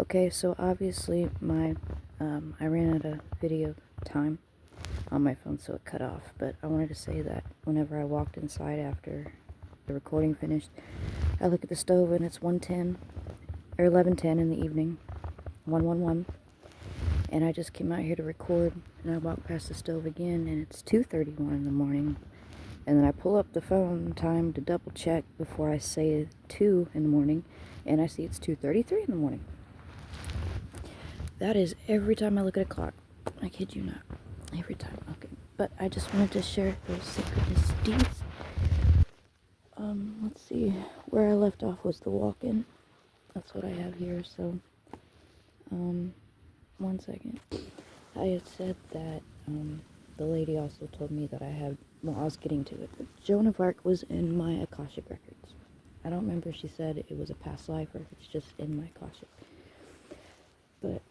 Okay, so obviously I ran out of video time on my phone, so it cut off. But I wanted to say that whenever I walked inside after the recording finished, I look at the stove and it's 1:10 or 11:10 in the evening, 1:11, and I just came out here to record, and I walked past the stove again, and it's 2:31 in the morning. And then I pull up the phone time to double check before I say 2 in the morning, and I see it's 2:33 in the morning. That is every time I look at a clock. I kid you not. Every time. Okay. But I just wanted to share those synchronicities. Let's see. Where I left off was the walk-in. That's what I have here, so, 1 second. I had said that, the lady also told me that I was getting to it. Joan of Arc was in my Akashic records. I don't remember if she said it was a past life or if it's just in my Akashic. But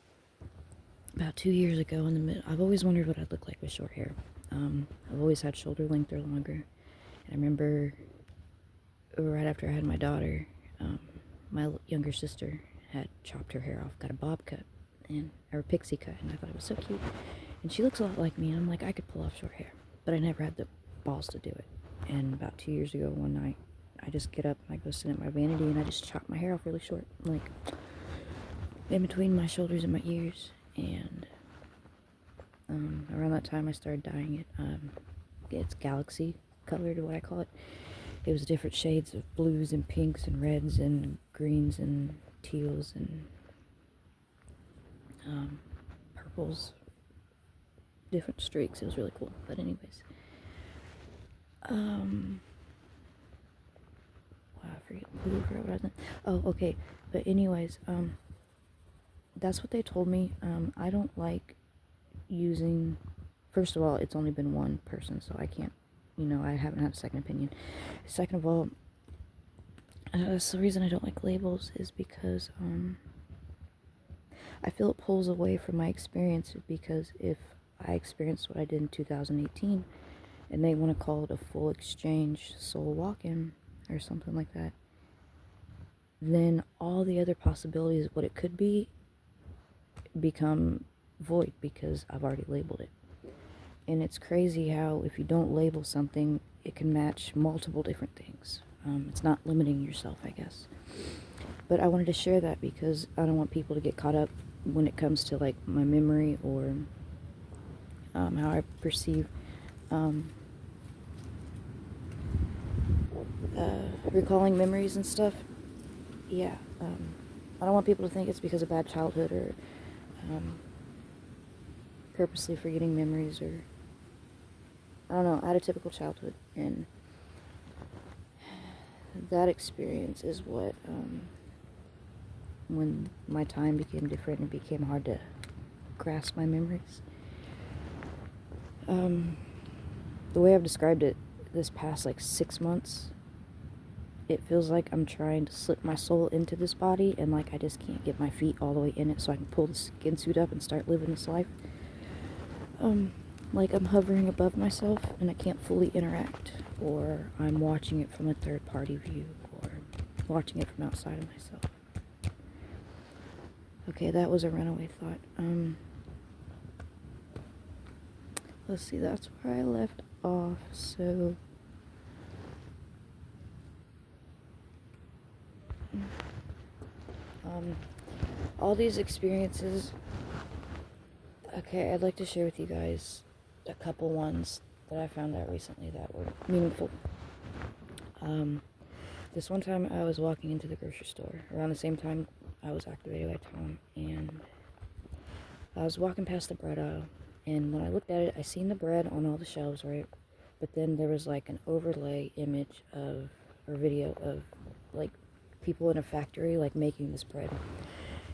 about 2 years ago, I've always wondered what I'd look like with short hair. I've always had shoulder length or longer. And I remember right after I had my daughter, my younger sister had chopped her hair off, got a bob cut, or a pixie cut, and I thought it was so cute. And she looks a lot like me, and I'm like, I could pull off short hair. But I never had the balls to do it. And about 2 years ago, one night, I just get up and I go sit at my vanity and I just chop my hair off really short, like in between my shoulders and my ears. And around that time I started dyeing it. It's galaxy colored, what I call it. It was different shades of blues and pinks and reds and greens and teals and purples, different streaks. It was really cool. But anyways, wow, I forget what I was in. Oh, okay. But anyways, that's what they told me. I don't like using, first of all, it's only been one person, so I can't, I haven't had a second opinion. Second of all, that's the reason I don't like labels, is because, I feel it pulls away from my experience, because if I experienced what I did in 2018, and they want to call it a full exchange soul walk-in, or something like that, then all the other possibilities of what it could be become void, because I've already labeled it. And it's crazy how if you don't label something, it can match multiple different things. It's not limiting yourself, I guess. But I wanted to share that because I don't want people to get caught up when it comes to like my memory or how I perceive recalling memories and stuff. Yeah, I don't want people to think it's because of bad childhood or purposely forgetting memories, or I don't know. I had a typical childhood, and that experience is what, when my time became different and it became hard to grasp my memories. The way I've described it this past like 6 months, it feels like I'm trying to slip my soul into this body, and like I just can't get my feet all the way in it so I can pull the skin suit up and start living this life. Like I'm hovering above myself and I can't fully interact, or I'm watching it from a third party view, or watching it from outside of myself. Okay, that was a runaway thought. Let's see, that's where I left off, so all these experiences, okay, I'd like to share with you guys a couple ones that I found out recently that were meaningful. This one time I was walking into the grocery store around the same time I was activated by Tom, and I was walking past the bread aisle, and when I looked at it, I seen the bread on all the shelves, right? But then there was like an overlay image or video of like people in a factory like making this bread.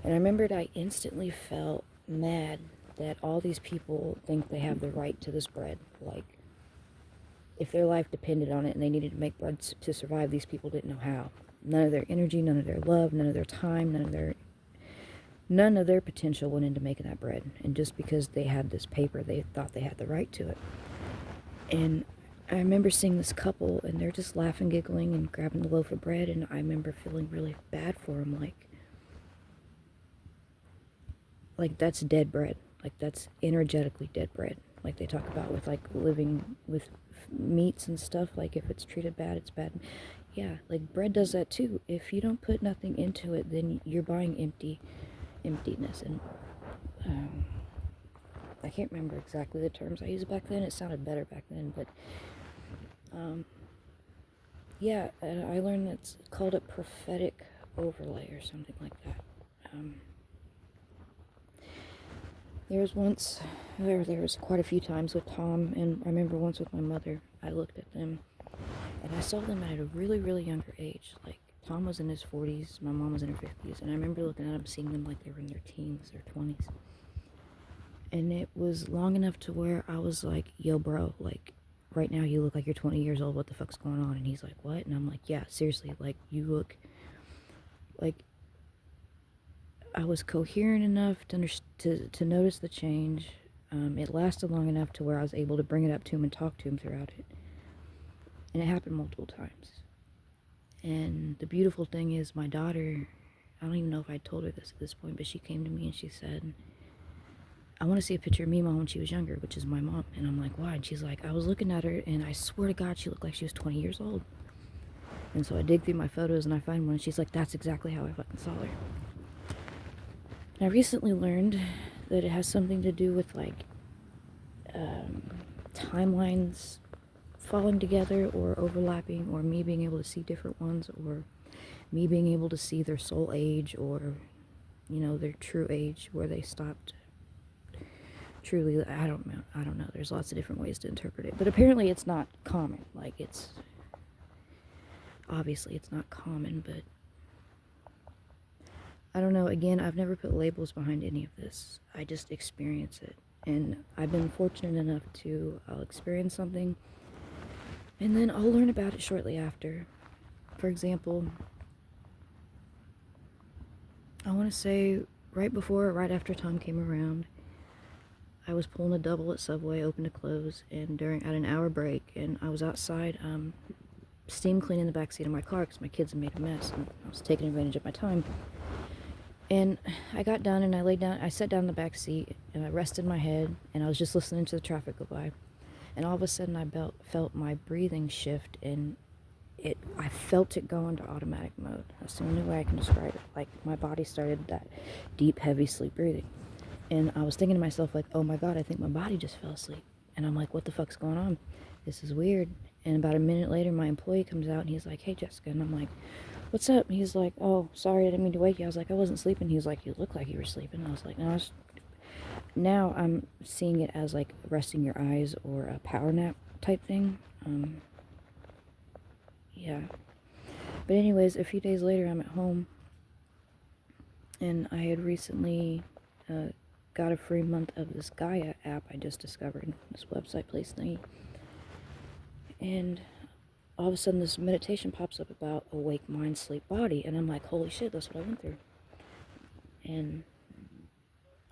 And I remembered I instantly felt mad that all these people think they have the right to this bread. Like, if their life depended on it and they needed to make bread to survive, these people didn't know how. None of their energy, none of their love, none of their time, none of their potential went into making that bread. And just because they had this paper, they thought they had the right to it. And I remember seeing this couple, and they're just laughing, giggling, and grabbing the loaf of bread, and I remember feeling really bad for them, like, like, that's dead bread. Like, that's energetically dead bread. Like they talk about with, like, living with meats and stuff. Like, if it's treated bad, it's bad. Yeah, like, bread does that too. If you don't put nothing into it, then you're buying emptiness. And I can't remember exactly the terms I used back then. It sounded better back then, but yeah, and I learned that's called a prophetic overlay or something like that. There was quite a few times with Tom, and I remember once with my mother. I looked at them, and I saw them at a really, really younger age. Like, Tom was in his 40s, my mom was in her 50s, and I remember looking at them, seeing them like they were in their teens or 20s. And it was long enough to where I was like, yo, bro, like, right now you look like you're 20 years old. What the fuck's going on? And he's like, what? And I'm like, yeah, seriously, like, you look like I was coherent enough to notice the change. It lasted long enough to where I was able to bring it up to him and talk to him throughout it. And it happened multiple times. And the beautiful thing is, my daughter, I don't even know if I told her this at this point, but she came to me and she said, I want to see a picture of Mima when she was younger, which is my mom. And I'm like, why? And she's like, I was looking at her and I swear to God, she looked like she was 20 years old. And so I dig through my photos and I find one, and she's like, that's exactly how I fucking saw her. And I recently learned that it has something to do with, like, timelines falling together or overlapping, or me being able to see different ones, or me being able to see their soul age, or, you know, their true age, where they stopped truly. I don't know. There's lots of different ways to interpret it, but apparently it's not common. Like, it's obviously it's not common, but I don't know. Again, I've never put labels behind any of this. I just experience it, and I've been fortunate enough to I'll experience something, and then I'll learn about it shortly after. For example, I want to say right after Tom came around, I was pulling a double at Subway, open to close, and at an hour break, and I was outside steam cleaning the backseat of my car because my kids had made a mess, and I was taking advantage of my time. And I got done, and I sat down in the back seat, and I rested my head, and I was just listening to the traffic go by. And all of a sudden, I felt my breathing shift, and I felt it go into automatic mode. That's the only way I can describe it. Like, my body started that deep, heavy sleep breathing. And I was thinking to myself, like, oh my God, I think my body just fell asleep. And I'm like, what the fuck's going on? This is weird. And about a minute later, my employee comes out, and he's like, hey, Jessica. And I'm like, what's up? And he's like, oh, sorry, I didn't mean to wake you. I was like, I wasn't sleeping. He was like, you look like you were sleeping. I was like, no, now I'm seeing it as, like, resting your eyes or a power nap type thing. Yeah. But anyways, a few days later, I'm at home, and I had recently got a free month of this Gaia app I just discovered, this website place thingy. And all of a sudden, this meditation pops up about awake mind, sleep, body, and I'm like, holy shit, that's what I went through. And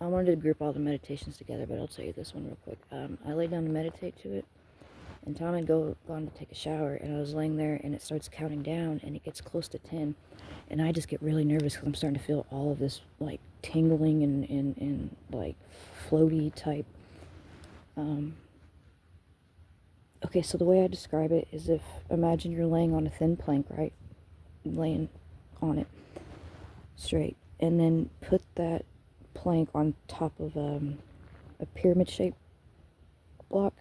I wanted to group all the meditations together, but I'll tell you this one real quick. I laid down to meditate to it, and Tom had gone to take a shower, and I was laying there, and it starts counting down, and it gets close to 10, and I just get really nervous because I'm starting to feel all of this, like, tingling and like, floaty type. Okay, so the way I describe it is, imagine you're laying on a thin plank, right? Laying on it straight, and then put that plank on top of a pyramid-shaped block.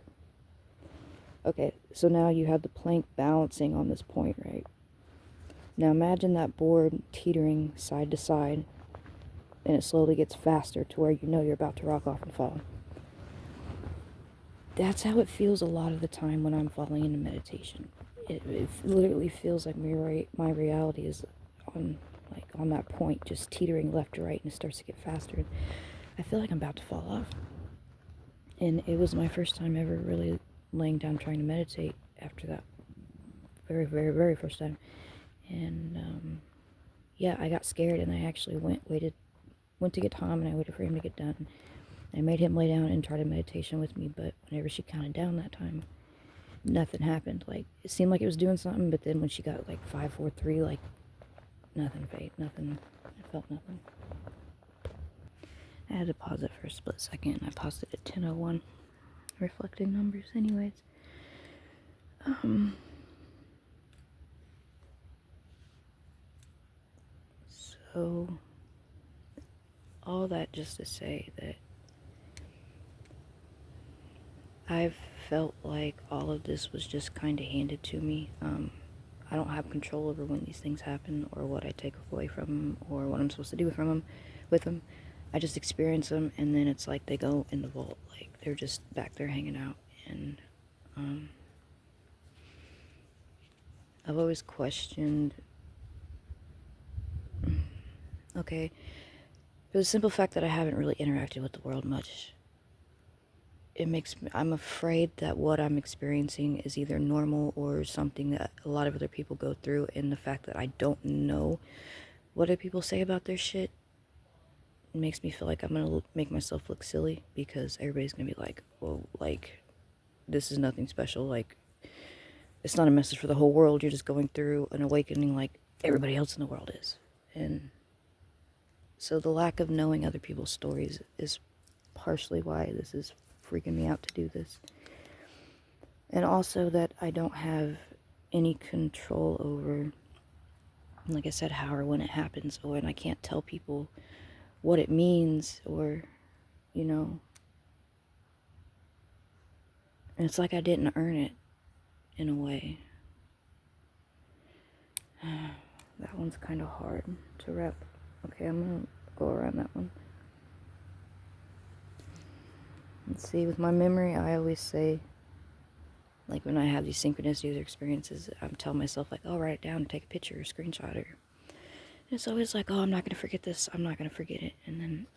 Okay, so now you have the plank balancing on this point, right? Now imagine that board teetering side to side, and it slowly gets faster to where you know you're about to rock off and fall. That's how it feels a lot of the time when I'm falling into meditation. It literally feels like my reality is on that point, just teetering left to right, and it starts to get faster. I feel like I'm about to fall off. And it was my first time ever really laying down trying to meditate after that very, very, very first time. And yeah, I got scared, and I actually went to get Tom, and I waited for him to get done. I made him lay down and try to meditation with me, but whenever she counted down that time, nothing happened. Like, it seemed like it was doing something, but then when she got, like, 5, 4, 3, like, nothing, I felt nothing. I had to pause it for a split second. I paused it at 10:01. Reflecting numbers, anyways. So, all that just to say that I've felt like all of this was just kind of handed to me. I don't have control over when these things happen or what I take away from them or what I'm supposed to do with them. I just experience them, and then it's like they go in the vault. Like, they're just back there hanging out. And I've always questioned, okay, for the simple fact that I haven't really interacted with the world much, I'm afraid that what I'm experiencing is either normal or something that a lot of other people go through, and the fact that I don't know what other people say about their shit makes me feel like I'm gonna make myself look silly, because everybody's gonna be like, well, like, this is nothing special, like, it's not a message for the whole world, you're just going through an awakening like everybody else in the world is. And so the lack of knowing other people's stories is partially why this is freaking me out to do this. And also that I don't have any control over, like I said, how or when it happens, or and I can't tell people what it means, or, you know, and it's like I didn't earn it in a way. That one's kind of hard to wrap. Okay, I'm gonna go around that one. Let's see, with my memory, I always say, like, when I have these synchronicities or experiences, I'm telling myself, like, oh, write it down, take a picture, or screenshot it. It's always like, oh, I'm not gonna forget this, I'm not gonna forget it, and then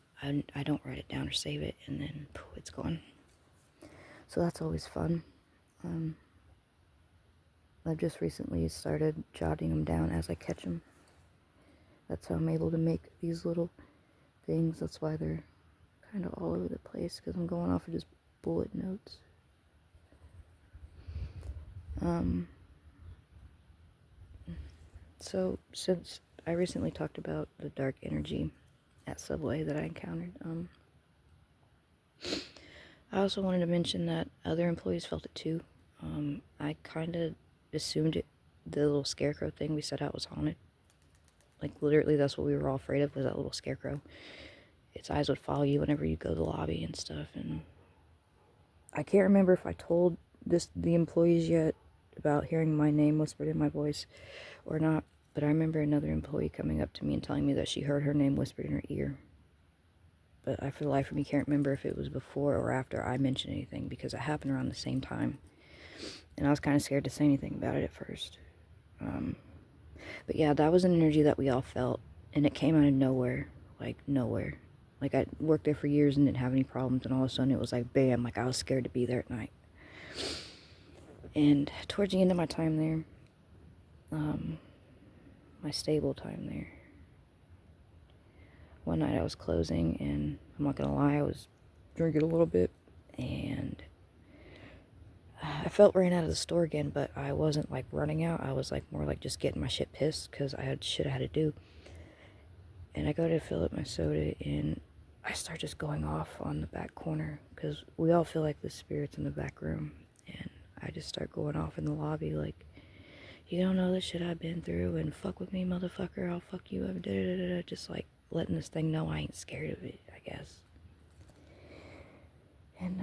I don't write it down or save it, and then poof, it's gone. So that's always fun. I've just recently started jotting them down as I catch them. That's how I'm able to make these little things. That's why they're kind of all over the place, because I'm going off of just bullet notes. So since I recently talked about the dark energy at Subway that I encountered, I also wanted to mention that other employees felt it too. I kind of assumed the little scarecrow thing we set out was haunted. Like, literally, that's what we were all afraid of, was that little scarecrow. Its eyes would follow you whenever you go to the lobby and stuff. And I can't remember if I told the employees yet about hearing my name whispered in my voice or not, but I remember another employee coming up to me and telling me that she heard her name whispered in her ear. But I, for the life of me, can't remember if it was before or after I mentioned anything, because it happened around the same time. And I was kind of scared to say anything about it at first. But yeah, that was an energy that we all felt, and it came out of nowhere. Like, nowhere. Like, I worked there for years and didn't have any problems, and all of a sudden it was like, bam, like I was scared to be there at night. And towards the end of my time there, my stable time there, one night I was closing, and I'm not gonna lie, I was drinking a little bit, and I felt ran out of the store again, but I wasn't like running out. I was like more like just getting my shit pissed, because I had shit I had to do. And I go to fill up my soda, and I start just going off on the back corner, because we all feel like the spirits in the back room. And I just start going off in the lobby like, you don't know the shit I've been through, and fuck with me, motherfucker, I'll fuck you up, da-da-da-da. Just like letting this thing know I ain't scared of it, I guess. And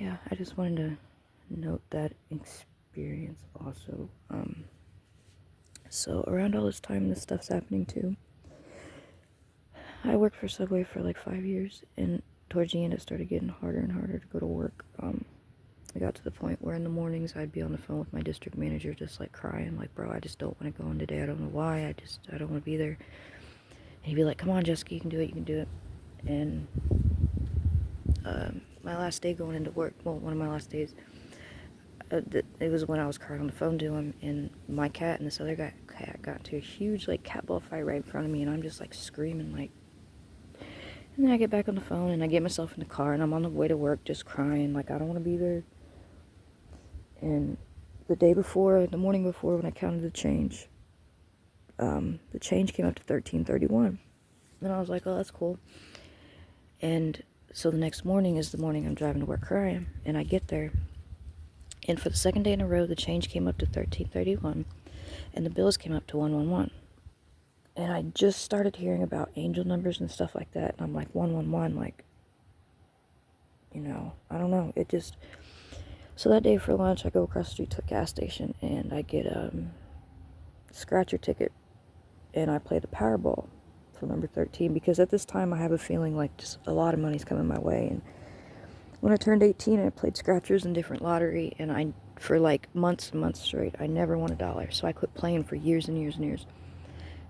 yeah, I just wanted to note that experience also. So around all this time, this stuff's happening too. I worked for Subway for like 5 years, and towards the end it started getting harder and harder to go to work. I got to the point where in the mornings I'd be on the phone with my district manager just like crying, like, bro, I just don't want to go in today, I don't know why, I don't want to be there. And he'd be like, come on, Jessica, you can do it. And my last day going into work, well, one of my last days, it was when I was crying on the phone to him, and my cat and this other cat got into a huge like cat ball fight right in front of me, and I'm just like screaming, like. And then I get back on the phone, and I get myself in the car, and I'm on the way to work just crying, like I don't want to be there. And the morning before, when I counted the change came up to $13.31, and I was like, oh, that's cool. And so the next morning is the morning I'm driving to work where I am, and I get there, and for the second day in a row, the change came up to $13.31, and the bills came up to $111. And I just started hearing about angel numbers and stuff like that, and I'm like, 111, like, I don't know, it just... So that day for lunch, I go across the street to a gas station, and I get a scratcher ticket, and I play the Powerball for number 13, because at this time I have a feeling like just a lot of money's coming my way. And when I turned 18, I played scratchers and different lottery, and for like months and months straight, I never won $1, so I quit playing for years and years and years.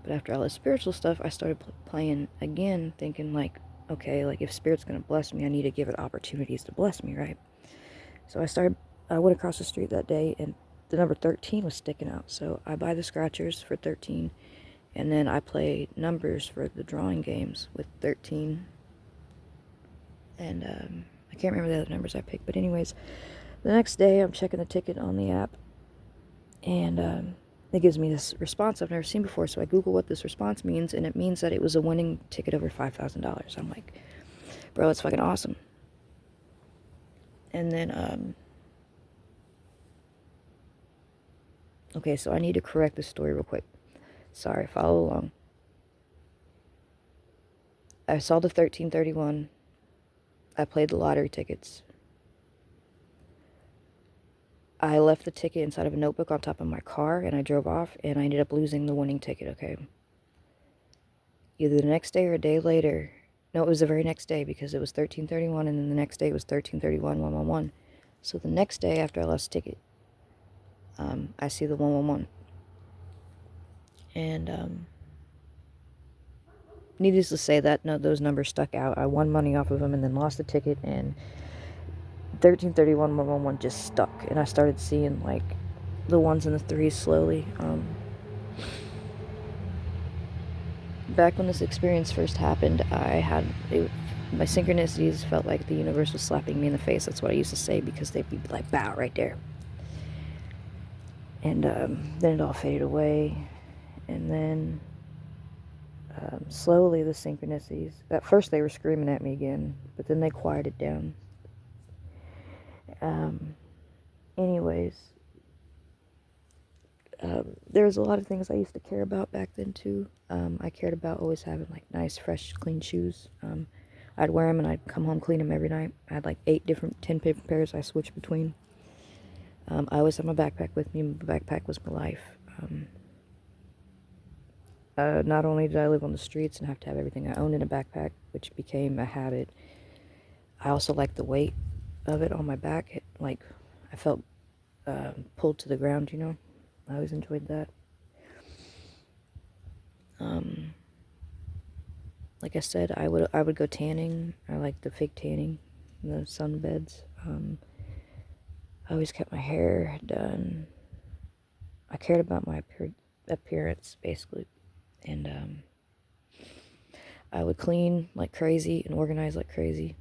But after all this spiritual stuff, I started playing again, thinking like, okay, like if Spirit's gonna bless me, I need to give it opportunities to bless me, right? So I went across the street that day, and the number 13 was sticking out. So I buy the scratchers for 13, and then I play numbers for the drawing games with 13. And I can't remember the other numbers I picked. But anyways, the next day I'm checking the ticket on the app, and it gives me this response I've never seen before. So I Google what this response means, and it means that it was a winning ticket over $5,000. I'm like, bro, it's fucking awesome. And then, okay, so I need to correct the story real quick. Sorry, follow along. I saw the 1331. I played the lottery tickets. I left the ticket inside of a notebook on top of my car, and I drove off, and I ended up losing the winning ticket, okay? Either the next day or a day later. No, it was the very next day, because it was 1331, and then the next day was 1331, 111. So the next day after I lost the ticket, I see the 111. And needless to say, those numbers stuck out. I won money off of them and then lost the ticket, and 1331, 111 just stuck. And I started seeing, like, the ones and the threes slowly. Back when this experience first happened, my synchronicities felt like the universe was slapping me in the face. That's what I used to say, because they'd be like, bow, right there. And then it all faded away. And then slowly the synchronicities, at first they were screaming at me again, but then they quieted down. Anyways, there was a lot of things I used to care about back then too. I cared about always having like nice, fresh, clean shoes. I'd wear them and I'd come home, clean them every night. I had like 10 different pairs I switched between. I always had my backpack with me. My backpack was my life. Not only did I live on the streets and have to have everything I owned in a backpack, which became a habit, I also liked the weight of it on my back. I felt pulled to the ground, I always enjoyed that. Like I said, I would go tanning. I like the fake tanning, the sunbeds. I always kept my hair done. I cared about my appearance, basically. And I would clean like crazy and organize like crazy.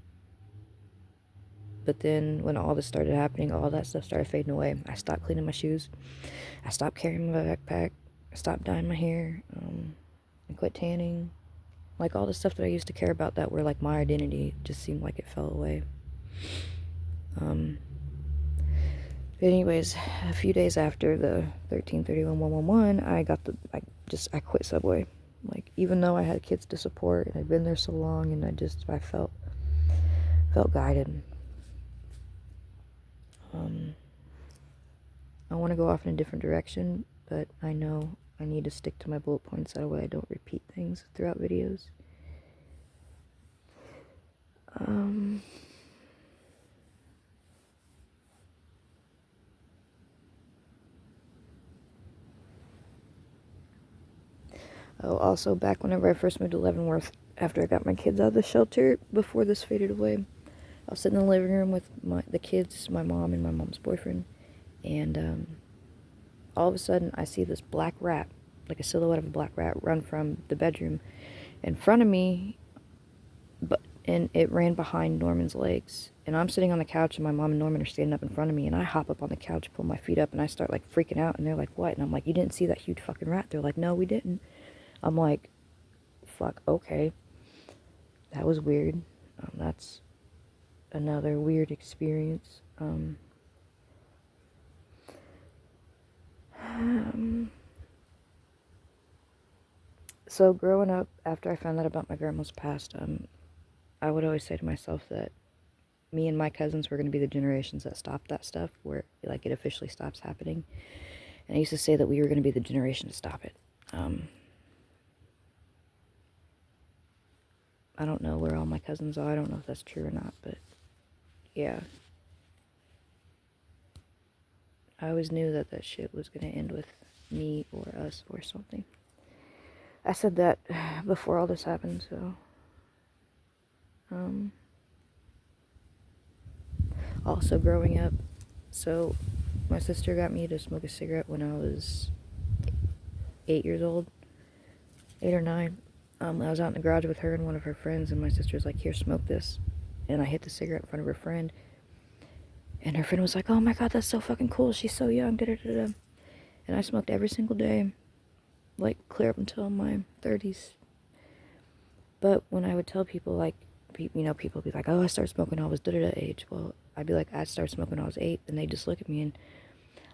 But then when all this started happening, all that stuff started fading away. I stopped cleaning my shoes. I stopped carrying my backpack. I stopped dyeing my hair. I quit tanning. Like all the stuff that I used to care about that were like my identity just seemed like it fell away. But anyways, a few days after the 1331-111, I quit Subway. Like, even though I had kids to support and I'd been there so long, and I felt guided. I want to go off in a different direction, but I know I need to stick to my bullet points, that way I don't repeat things throughout videos. Oh, also, back whenever I first moved to Leavenworth, after I got my kids out of the shelter, before this faded away, I was sitting in the living room with the kids, my mom, and my mom's boyfriend, and all of a sudden, I see this black rat, like a silhouette of a black rat, run from the bedroom in front of me, and it ran behind Norman's legs. And I'm sitting on the couch, and my mom and Norman are standing up in front of me, and I hop up on the couch, pull my feet up, and I start, like, freaking out, and they're like, what? And I'm like, you didn't see that huge fucking rat? They're like, no, we didn't. I'm like, fuck, okay. That was weird. That's another weird experience. So growing up, after I found out about my grandma's past, I would always say to myself that me and my cousins were going to be the generations that stopped that stuff, where like it officially stops happening. And I used to say that we were going to be the generation to stop it. I don't know where all my cousins are. I don't know if that's true or not, but yeah. I always knew that that shit was going to end with me or us or something. I said that before all this happened, so. Also, growing up, so my sister got me to smoke a cigarette when I was 8 years old, 8 or 9. I was out in the garage with her and one of her friends, and my sister was like, "Here, smoke this." And I hit the cigarette in front of her friend, and her friend was like, "Oh my god, that's so fucking cool. She's so young." Da da da da. And I smoked every single day, like clear up until my 30s. But when I would tell people, like, people would be like, "Oh, I started smoking when I was da da da age." Well, I'd be like, "I started smoking when I was 8," and they just look at me, and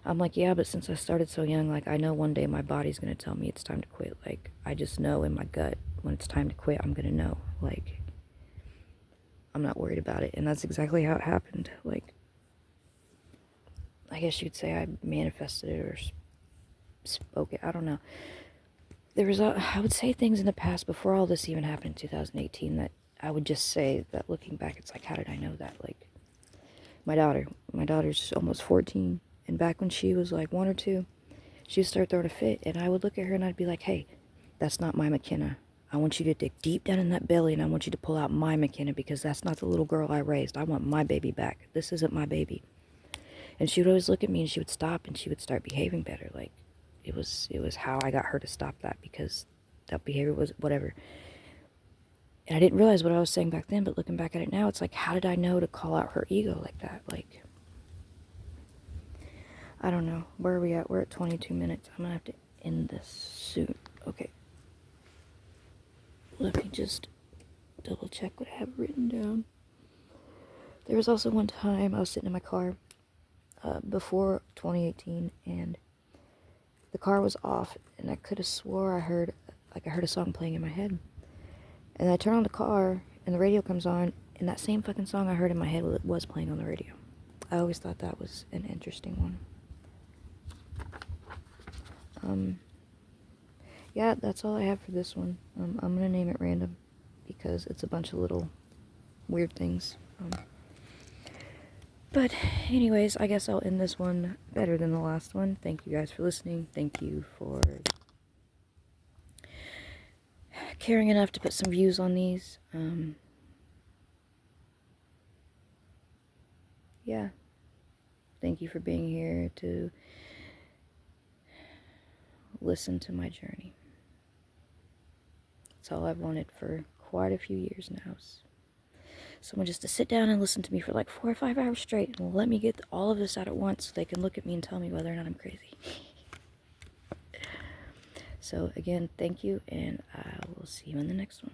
I'm like, "Yeah, but since I started so young, like, I know one day my body's gonna tell me it's time to quit. Like, I just know in my gut when it's time to quit, I'm gonna know. Like, I'm not worried about it." And that's exactly how it happened. Like, I guess you'd say I manifested it or spoke it. I don't know. I would say things in the past before all this even happened in 2018 that I would just say that looking back, it's like, how did I know that? Like, my daughter's almost 14, and back when she was like 1 or 2, she would start throwing a fit, and I would look at her and I'd be like, "Hey, that's not my McKenna. I want you to dig deep down in that belly and I want you to pull out my McKenna because that's not the little girl I raised. I want my baby back. This isn't my baby." And she would always look at me and she would stop and she would start behaving better. Like, it was how I got her to stop that, because that behavior was whatever. And I didn't realize what I was saying back then, but looking back at it now, it's like, how did I know to call out her ego like that? Like, I don't know. Where are we at? We're at 22 minutes. I'm gonna have to end this soon. Okay. Let me just double check what I have written down. There was also one time I was sitting in my car before 2018, and the car was off, and I could have swore I heard a song playing in my head. And I turn on the car, and the radio comes on, and that same fucking song I heard in my head was playing on the radio. I always thought that was an interesting one. Yeah, that's all I have for this one. I'm gonna name it random because it's a bunch of little weird things. But anyways, I guess I'll end this one better than the last one. Thank you guys for listening. Thank you for caring enough to put some views on these. Yeah. Thank you for being here to listen to my journey. That's all I've wanted for quite a few years now. Someone just to sit down and listen to me for like 4 or 5 hours straight and let me get all of this out at once so they can look at me and tell me whether or not I'm crazy. So again, thank you, and I will see you in the next one.